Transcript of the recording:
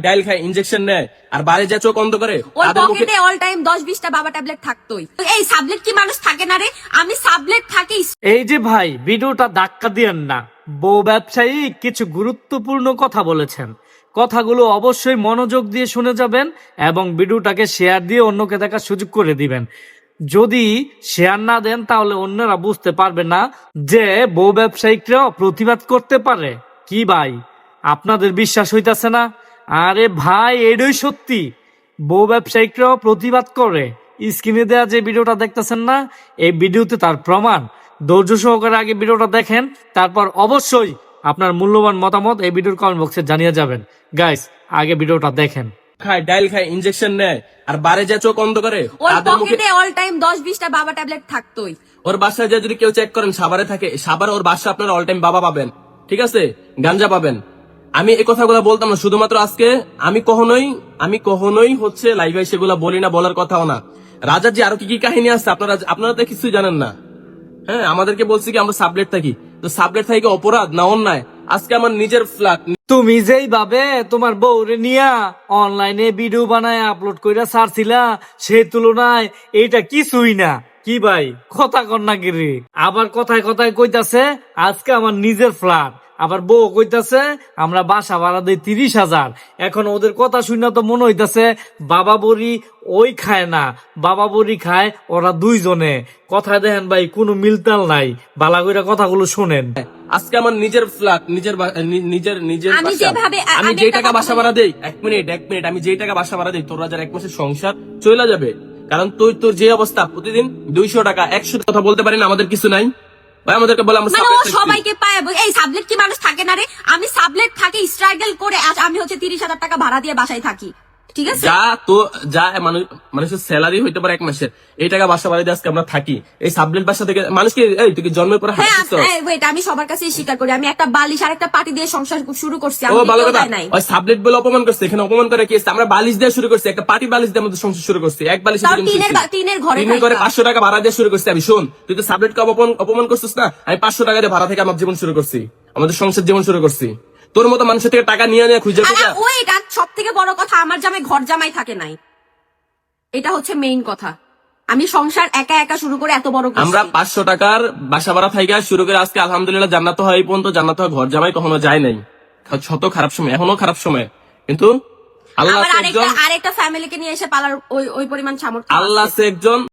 ডাইল খায়, ইনজেকশন নেয়, আর বাইরে যা চোখ অন্ধ করে। ওর পকেটে অল টাইম 10-20টা বাবা ট্যাবলেট থাকতোই। এই সাবলেট কি মানুষ থাকে না রে? আমি সাবলেট থাকি। এই যে ভাই, ভিডিওটা ধাক্কা দিয়েন না। বউ ব্যবসায়ী কিছু গুরুত্বপূর্ণ কথা বলেছেন, কথাগুলো অবশ্যই মনোযোগ দিয়ে শুনে যাবেন এবং ভিডিওটাকে শেয়ার দিয়ে অন্যকে দেখার সুযোগ করে দিবেন। যদি শেয়ার না দেন তাহলে অন্যরা বুঝতে পারবে না যে বউ ব্যবসায়িকরাও প্রতিবাদ করতে পারে। কি ভাই, আপনাদের বিশ্বাস হইতাছে না? আরে ভাই, এটাই সত্যি, বউ ব্যবসায়িকরাও প্রতিবাদ করে। স্ক্রিনে দেওয়া যে ভিডিওটা দেখতেছেন না, এই ভিডিওতে তার প্রমাণ। ধৈর্য সহকারে আগে ভিডিওটা দেখেন, তারপর অবশ্যই আপনার মূল্যবান মতামত এই ভিডিওর কমেন্ট বক্সে জানিয়ে যাবেন। গাইস, আগে ভিডিওটা দেখেন। খায়, ডাইল খায়, ইনজেকশন নেয়, আর বাইরে যা চোখ অন্ধ করে। ওর পকেটে অল টাইম 10-20টা বাবা ট্যাবলেট থাকতোই। ওর বাসায় যা যদি কেউ চেক করেন সাভারে থাকে, সাভারে ওর বাসা আপনারা অল টাইম বাবা পাবেন, ঠিক আছে, গাঞ্জা পাবেন। আমি এই কথাগুলো বলতাম না, শুধুমাত্র আজকে আমি কখনোই হচ্ছে লাইভে সেগুলো বলি না, বলার কথাও না। রাজার যে আরো কি কি কাহিনী আছে আপনারা তো কিছুই জানেন না। হ্যাঁ, আমাদেরকে বলছি কি আমরা সাবলেট থাকি, তো সাবলেট থাকি অপরাধ না অন্যায়? আজকে আমার নিজের ফ্ল্যাট, তুমি যেইভাবে তোমার বউরে নিয়া অনলাইনে ভিডিও বানায় আপলোড কইরা ছাড়ছিলা, সেই তুলনায় এইটা কিছুই না। কি ভাই, কথা কর না গিরি? আবার কথায় কথায় কইতাছে আজকে আমার নিজের ফ্ল্যাট, আবার বউ কইতাছে আমরা বাসা ভাড়া দিই 30,000। এখন ওদের কথা শুনে তো মনে হইতাছে বাবা বড়ি ওই খায় না, বাবা বড়ি খায় ওরা দুইজনে। কথা দেখেন ভাই, কোনো মিলতাল নাই। বালা কইরা কথাগুলো শোনেন। আজকে আমার নিজের ফ্ল্যাট, নিজের আমি যেভাবে আমি যে টাকা বাসা ভাড়া দেই, এক মিনিট আমি যে টাকা বাসা ভাড়া দেই, তোর রাজার এক মাসের সংসার চলে যাবে। কারণ তোর যে অবস্থা, প্রতিদিন 200 টাকা 100 কথা বলতে পারি না, আমাদের কিছু নাই ভাই। আমাদেরকে বলে আমরা সবাইকে পায়। এই সাবলেট কি মানুষ থাকে না রে? আমি সাবলেট থাকি স্ট্রাগল করে। আজ আমি হচ্ছে 30,000 টাকা ভাড়া দিয়ে বাসায় থাকি, ঠিক আছে? যা মানুষের স্যালারি হইতে পারে এক মাসের, এই টাকা বাসা বাড়ি দিয়ে আজকে আমরা থাকি এই সাবলেট বাসা থেকে। মানুষকে তুই কি জন্মের পরে আমি সবার কাছে স্বীকার করি, আমি একটা বালিশ আর একটা পাটি দিয়ে সংসার শুরু করছি। ওই সাবলেট বলে অপমান করছে, এখানে অপমান করে কি? আমরা বালিশ দিয়ে শুরু করছি, একটা পাটি বালিশ দিয়ে আমাদের সংসার শুরু করছি। এক বালিশ টিনের ঘরে 500 টাকা ভাড়া দিয়ে শুরু করছি। আমি শোন, তুই তো সাবলেটকে অপমান করছিস না, আমি 500 টাকা দিয়ে ভাড়া থেকে আমার জীবন শুরু করছি, আমাদের সংসার জীবন শুরু করছি। তোর মতো মানুষের থেকে টাকা নিয়ে খুঁজে ওইটা সব থেকে বড় কথা, আমার জামাই ঘর জামাই থাকে নাই, এটা হচ্ছে মেইন কথা। আমি সংসার একা একা শুরু করে এত বড় আমরা 500 টাকার বাসা ভাড়া থেকে শুরু করে আজকে আলহামদুলিল্লাহ জান্নাত হয়। এই পর্যন্ত জান্নাত হয় ঘর জামাই কখনো যায় নাই। শত খারাপ সময়, এখনো খারাপ সময়, কিন্তু আল্লাহ আরেকটা ফ্যামিলিকে নিয়ে এসে পালার ওই পরিমাণ সামর্থ্য আল্লাহ একজন